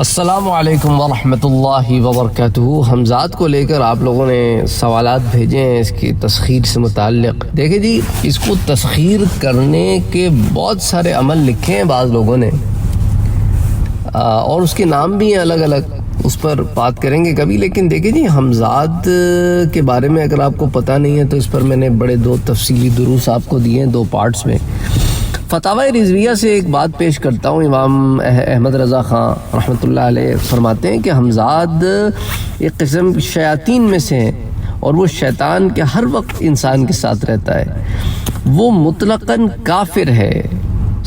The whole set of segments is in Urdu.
السلام علیکم ورحمۃ اللہ وبرکاتہ۔ حمزات کو لے کر آپ لوگوں نے سوالات بھیجے ہیں اس کی تسخیر سے متعلق۔ دیکھیں جی، اس کو تسخیر کرنے کے بہت سارے عمل لکھے ہیں بعض لوگوں نے، اور اس کے نام بھی ہیں الگ الگ، اس پر بات کریں گے کبھی۔ لیکن دیکھیں جی، حمزات کے بارے میں اگر آپ کو پتہ نہیں ہے تو اس پر میں نے بڑے دو تفصیلی دروس آپ کو دیے ہیں، 2 پارٹس میں۔ فتاوی رضویہ سے ایک بات پیش کرتا ہوں۔ امام احمد رضا خان رحمۃ اللہ علیہ فرماتے ہیں کہ حمزات ایک قسم شیاطین میں سے ہیں، اور وہ شیطان کے ہر وقت انسان کے ساتھ رہتا ہے، وہ مطلقاً کافر ہے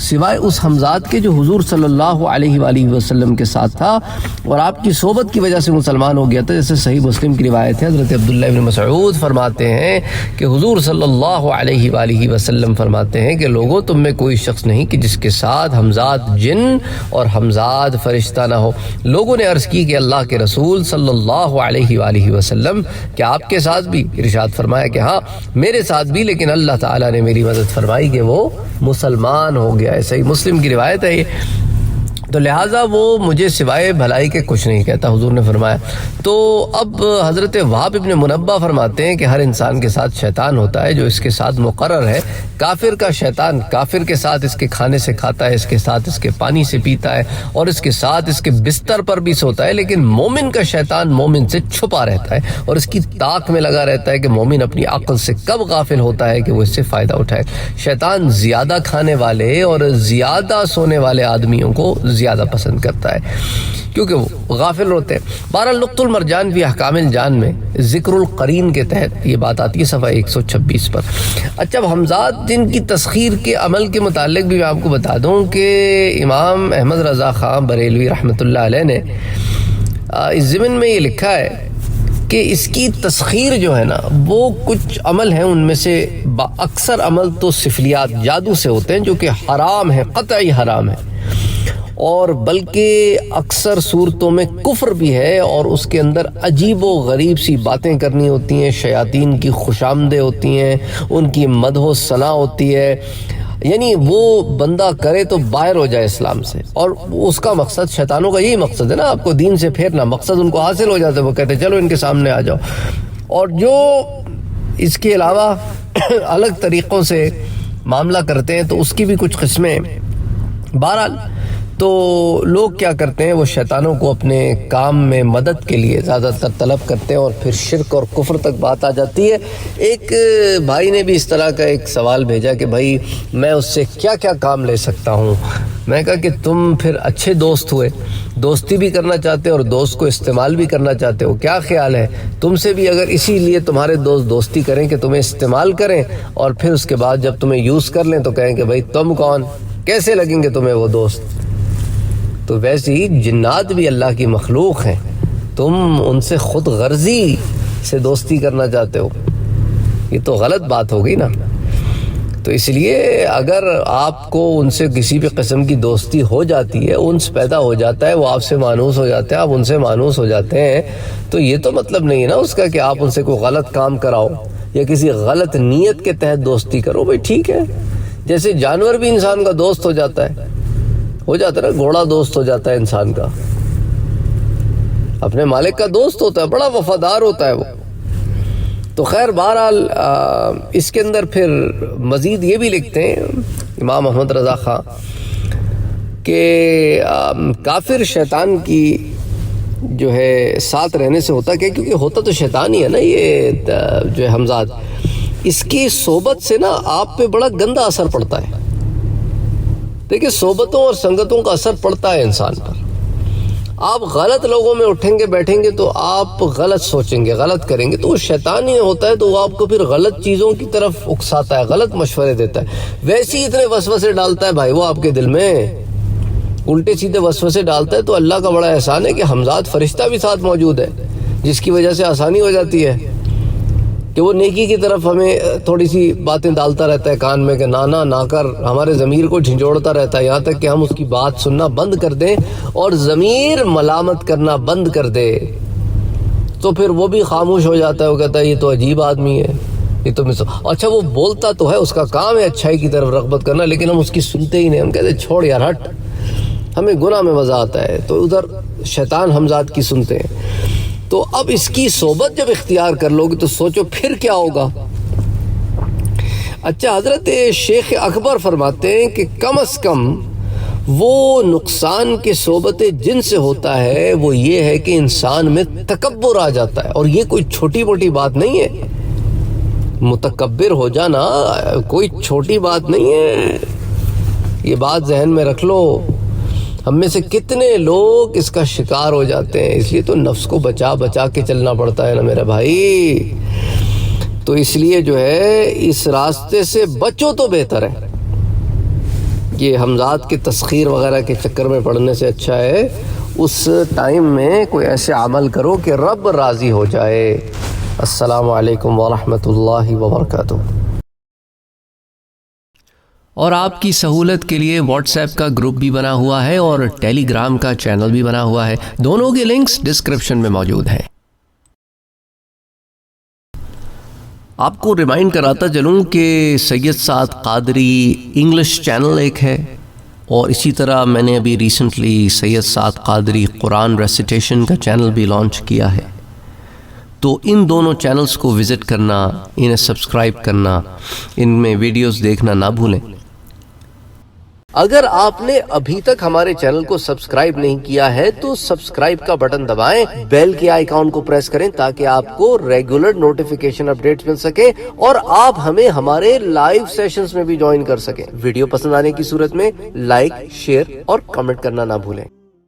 سوائے اس حمزات کے جو حضور صلی اللہ علیہ وآلہ وسلم کے ساتھ تھا اور آپ کی صحبت کی وجہ سے مسلمان ہو گیا تھا، جیسے صحیح مسلم کی روایت ہے۔ حضرت عبداللہ بن مسعود فرماتے ہیں کہ حضور صلی اللہ علیہ وآلہ وسلم فرماتے ہیں کہ لوگوں، تم میں کوئی شخص نہیں کہ جس کے ساتھ حمزات جن اور حمزات فرشتہ نہ ہو۔ لوگوں نے عرض کی کہ اللہ کے رسول صلی اللہ علیہ وآلہ وسلم، کیا آپ کے ساتھ بھی؟ ارشاد فرمایا کہ ہاں، میرے ساتھ بھی، لیکن اللہ تعالیٰ نے میری مدد فرمائی کہ وہ مسلمان ہو گیا۔ صحیح مسلم کی روایت ہے یہ، تو لہٰذا وہ مجھے سوائے بھلائی کے کچھ نہیں کہتا، حضور نے فرمایا۔ تو اب حضرت وہب ابن منبہ فرماتے ہیں کہ ہر انسان کے ساتھ شیطان ہوتا ہے جو اس کے ساتھ مقرر ہے۔ کافر کا شیطان کافر کے ساتھ اس کے کھانے سے کھاتا ہے، اس کے ساتھ اس کے پانی سے پیتا ہے، اور اس کے ساتھ اس کے بستر پر بھی سوتا ہے، لیکن مومن کا شیطان مومن سے چھپا رہتا ہے اور اس کی طاق میں لگا رہتا ہے کہ مومن اپنی عقل سے کب غافل ہوتا ہے کہ وہ اس سے فائدہ اٹھائے۔ شیطان زیادہ کھانے والے اور زیادہ سونے والے آدمیوں کو زیادہ پسند کرتا ہے کیونکہ وہ غافل ہوتے ہیں۔ بہرحال نقط المرجان فی احکام الجان میں ذکر القرین کے تحت یہ بات آتی ہے صفحہ 126 پر۔ اچھا، اب حمزات جن کی تسخیر کے عمل کے متعلق بھی میں آپ کو بتا دوں کہ امام احمد رضا خان بریلوی رحمۃ اللہ علیہ نے اس ضمن میں یہ لکھا ہے کہ اس کی تسخیر جو ہے نا، وہ کچھ عمل ہیں، ان میں سے اکثر عمل تو سفلیات جادو سے ہوتے ہیں جو کہ حرام ہیں، قطعی حرام ہیں، اور بلکہ اکثر صورتوں میں کفر بھی ہے، اور اس کے اندر عجیب و غریب سی باتیں کرنی ہوتی ہیں، شیاطین کی خوشامدیں ہوتی ہیں، ان کی مدح و ثنا ہوتی ہے، یعنی وہ بندہ کرے تو باہر ہو جائے اسلام سے۔ اور اس کا مقصد، شیطانوں کا یہی مقصد ہے نا، آپ کو دین سے پھیرنا، مقصد ان کو حاصل ہو جاتا ہے، وہ کہتے ہیں چلو ان کے سامنے آ جاؤ۔ اور جو اس کے علاوہ الگ طریقوں سے معاملہ کرتے ہیں تو اس کی بھی کچھ قسمیں۔ بہرحال تو لوگ کیا کرتے ہیں، وہ شیطانوں کو اپنے کام میں مدد کے لیے زیادہ تر طلب کرتے ہیں، اور پھر شرک اور کفر تک بات آ جاتی ہے۔ ایک بھائی نے بھی اس طرح کا ایک سوال بھیجا کہ بھائی میں اس سے کیا کیا کام لے سکتا ہوں۔ میں کہا کہ تم پھر اچھے دوست ہوئے، دوستی بھی کرنا چاہتے اور دوست کو استعمال بھی کرنا چاہتے ہو، کیا خیال ہے تم سے بھی اگر اسی لیے تمہارے دوست دوستی کریں کہ تمہیں استعمال کریں، اور پھر اس کے بعد جب تمہیں یوز کر لیں تو کہیں کہ بھائی تم کون، کیسے لگیں گے تمہیں وہ دوست؟ تو ویسے ہی جنات بھی اللہ کی مخلوق ہیں، تم ان سے خود غرضی سے دوستی کرنا چاہتے ہو، یہ تو غلط بات ہو گئی نا۔ تو اس لیے اگر آپ کو ان سے کسی بھی قسم کی دوستی ہو جاتی ہے، انس پیدا ہو جاتا ہے، وہ آپ سے مانوس ہو جاتے ہیں، آپ ان سے مانوس ہو جاتے ہیں، تو یہ تو مطلب نہیں ہے نا اس کا کہ آپ ان سے کوئی غلط کام کراؤ یا کسی غلط نیت کے تحت دوستی کرو۔ بھائی ٹھیک ہے، جیسے جانور بھی انسان کا دوست ہو جاتا ہے نا، گھوڑا دوست ہو جاتا ہے انسان کا، اپنے مالک کا دوست ہوتا ہے، بڑا وفادار ہوتا ہے وہ۔ تو خیر بہرحال اس کے اندر پھر مزید یہ بھی لکھتے ہیں امام احمد رضا خان کہ کافر شیطان کی جو ہے ساتھ رہنے سے ہوتا کیا، کیونکہ ہوتا تو شیطان ہی ہے نا یہ جو ہے حمزات، اس کی صحبت سے نا آپ پہ بڑا گندا اثر پڑتا ہے۔ دیکھیں، صحبتوں اور سنگتوں کا اثر پڑتا ہے انسان پر۔ آپ غلط لوگوں میں اٹھیں گے بیٹھیں گے تو آپ غلط سوچیں گے، غلط کریں گے، تو وہ شیطان ہی ہوتا ہے، تو وہ آپ کو پھر غلط چیزوں کی طرف اکساتا ہے، غلط مشورے دیتا ہے، ویسے ہی اتنے وسوسے ڈالتا ہے بھائی وہ آپ کے دل میں، الٹے سیدھے وسوسے ڈالتا ہے۔ تو اللہ کا بڑا احسان ہے کہ حمزات فرشتہ بھی ساتھ موجود ہے، جس کی وجہ سے آسانی ہو جاتی ہے کہ وہ نیکی کی طرف ہمیں تھوڑی سی باتیں ڈالتا رہتا ہے کان میں کہ نہ کر، ہمارے ضمیر کو جھنجھوڑتا رہتا ہے، یہاں تک کہ ہم اس کی بات سننا بند کر دیں اور ضمیر ملامت کرنا بند کر دے، تو پھر وہ بھی خاموش ہو جاتا ہے، وہ کہتا ہے یہ تو عجیب آدمی ہے، یہ تو اچھا وہ بولتا تو ہے، اس کا کام ہے اچھائی کی طرف رغبت کرنا، لیکن ہم اس کی سنتے ہی نہیں، ہم کہتے ہیں چھوڑ یار ہٹ، ہمیں گناہ میں مزہ آتا ہے۔ تو ادھر شیطان حمزات کی سنتے ہیں. تو اب اس کی صحبت جب اختیار کر لو گے تو سوچو پھر کیا ہوگا. اچھا، حضرت شیخ اکبر فرماتے ہیں کہ کم از کم وہ نقصان کے صحبت جن سے ہوتا ہے وہ یہ ہے کہ انسان میں تکبر آ جاتا ہے، اور یہ کوئی چھوٹی موٹی بات نہیں ہے. متکبر ہو جانا کوئی چھوٹی بات نہیں ہے، یہ بات ذہن میں رکھ لو. ہم میں سے کتنے لوگ اس کا شکار ہو جاتے ہیں. اس لیے تو نفس کو بچا بچا کے چلنا پڑتا ہے نا میرے بھائی. تو اس لیے جو ہے اس راستے سے بچو تو بہتر ہے. یہ حمزات کے تسخیر وغیرہ کے چکر میں پڑنے سے اچھا ہے اس ٹائم میں کوئی ایسے عمل کرو کہ رب راضی ہو جائے. السلام علیکم ورحمۃ اللہ وبرکاتہ. اور آپ کی سہولت کے لیے واٹس ایپ کا گروپ بھی بنا ہوا ہے اور ٹیلی گرام کا چینل بھی بنا ہوا ہے. دونوں کے لنکس ڈسکرپشن میں موجود ہیں. آپ کو ریمائنڈ کراتا چلوں کہ سید سعد قادری انگلش چینل ایک ہے، اور اسی طرح میں نے ابھی ریسنٹلی سید سعد قادری قرآن ریسیٹیشن کا چینل بھی لانچ کیا ہے. تو ان دونوں چینلز کو وزٹ کرنا، انہیں سبسکرائب کرنا، ان میں ویڈیوز دیکھنا نہ بھولیں. اگر آپ نے ابھی تک ہمارے چینل کو سبسکرائب نہیں کیا ہے تو سبسکرائب کا بٹن دبائیں، بیل کے آئیکن کو پریس کریں تاکہ آپ کو ریگولر نوٹیفیکیشن اپڈیٹس مل سکے اور آپ ہمیں ہمارے لائیو سیشنز میں بھی جوائن کر سکیں. ویڈیو پسند آنے کی صورت میں لائک، شیئر اور کمنٹ کرنا نہ بھولیں.